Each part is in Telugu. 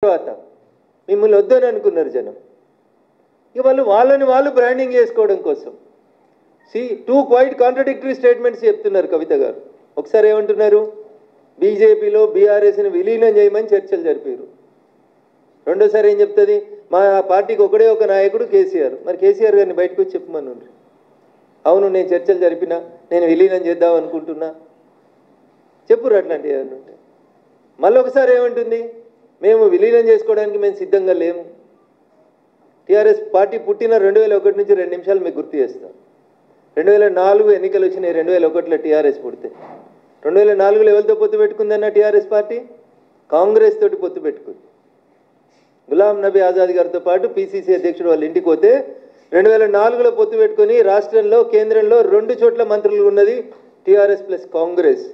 తర్వాత మిమ్మల్ని వద్దని అనుకున్నారు జనం. ఇక వాళ్ళని వాళ్ళు బ్రాండింగ్ చేసుకోవడం కోసం టూ క్వైట్ కాంట్రడిక్టరీ స్టేట్మెంట్స్ చెప్తున్నారు కవిత గారు. ఒకసారి ఏమంటున్నారు, బీజేపీలో బీఆర్ఎస్ని విలీనం చేయమని చర్చలు జరిపారు. రెండోసారి ఏం చెప్తుంది, మా పార్టీకి ఒకడే ఒక నాయకుడు కేసీఆర్. మరి కేసీఆర్ గారిని బయటకు వచ్చి చెప్పమని, అవును నేను చర్చలు జరిపినా, నేను విలీనం చేద్దాం అనుకుంటున్నా, చెప్పురు అట్లాంటివి ఏమన్నా ఉంటే. మళ్ళీ ఒకసారి ఏమంటుంది, మేము విలీనం చేసుకోవడానికి మేము సిద్ధంగా లేము. టీఆర్ఎస్ పార్టీ పుట్టిన 2001 నుంచి 2 నిమిషాలు మీకు గుర్తు చేస్తాం. 2004 ఎన్నికలు వచ్చినాయి. 2001లో టీఆర్ఎస్ పుడితే 2004లో ఎవరితో పొత్తు పెట్టుకుందన్న టీఆర్ఎస్ పార్టీ? కాంగ్రెస్ తోటి పొత్తు పెట్టుకుంది. గులాం నబీ ఆజాద్ గారితో పాటు పీసీసీ అధ్యక్షుడు వాళ్ళ ఇంటికి పోతే 2004లో పొత్తు పెట్టుకొని రాష్ట్రంలో కేంద్రంలో 2 చోట్ల మంత్రులు ఉన్నది టీఆర్ఎస్ ప్లస్ కాంగ్రెస్.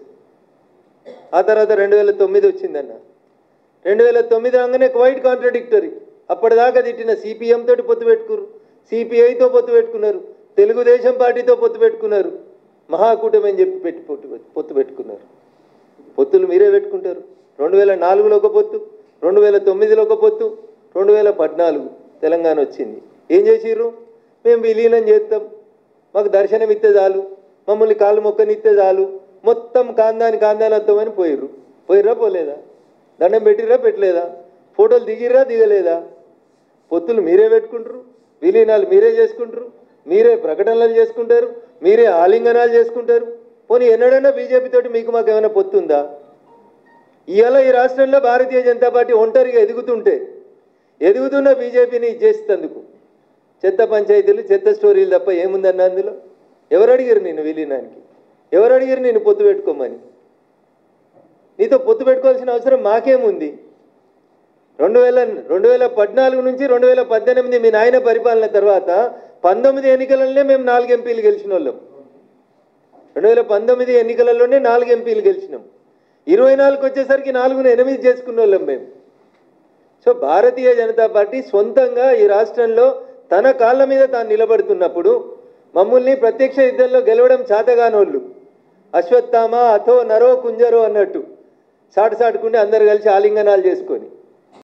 ఆ తర్వాత 2009 వచ్చిందన్న. 2009 రాగానే క్వైట్ కాంట్రడిక్టరీ. అప్పటిదాకా తిట్టిన సిపిఎం తోటి పొత్తు పెట్టుకున్నారు, సిపిఐతో పొత్తు పెట్టుకున్నారు, తెలుగుదేశం పార్టీతో పొత్తు పెట్టుకున్నారు, మహాకూటమి అని చెప్పి పొత్తు పెట్టుకున్నారు. పొత్తులు మీరే పెట్టుకుంటారు. 2004లో ఒక పొత్తు, 2009లో ఒక పొత్తు, 2014 తెలంగాణ వచ్చింది. ఏం చేసిర్రు, మేము విలీనం చేస్తాం, మాకు దర్శనం ఇస్తే చాలు, మమ్మల్ని కాళ్ళు మొక్కనిస్తే చాలు, మొత్తం కాందాని వస్తామని పోయిర్రా పోలేదా? దండం పెట్టిర్రా పెట్టలేదా? ఫోటోలు దిగిర్రా దిగలేదా? పొత్తులు మీరే పెట్టుకుంటారు, విలీనాలు మీరే చేసుకుంటారు, మీరే ప్రకటనలు చేసుకుంటారు, మీరే ఆలింగనాలు చేసుకుంటారు. పోనీ ఎన్నడన్నా బీజేపీ తోటి మీకు మాకు ఏమైనా పొత్తు ఉందా? ఇవాళ ఈ రాష్ట్రంలో భారతీయ జనతా పార్టీ ఒంటరిగా ఎదుగుతున్న బీజేపీని ఇచ్చేసేందుకు చెత్త పంచాయతీలు, చెత్త స్టోరీలు తప్ప ఏముందన్న అందులో? ఎవరు అడిగారు నేను విలీనానికి? ఎవరు అడిగారు నేను పొత్తు పెట్టుకోమని? నీతో పొత్తు పెట్టుకోవాల్సిన అవసరం మాకేముంది? 2014 నుంచి 2018 మీ నాయన పరిపాలన తర్వాత 19 ఎన్నికలలోనే మేము 4 ఎంపీలు గెలిచిన వాళ్ళం. 2019 ఎన్నికలలోనే 4 ఎంపీలు గెలిచినాం. 24కి వచ్చేసరికి 4ను 8 చేసుకున్న వాళ్ళం మేము. సో భారతీయ జనతా పార్టీ సొంతంగా ఈ రాష్ట్రంలో తన కాళ్ళ మీద తాను నిలబడుతున్నప్పుడు మమ్మల్ని ప్రత్యక్ష యుద్ధంలో గెలవడం చేతగానోళ్ళు, అశ్వత్థామ అథో నరో కుంజరో అన్నట్టు సాటుకుండి అందరు కలిసి ఆలింగనాలు చేసుకొని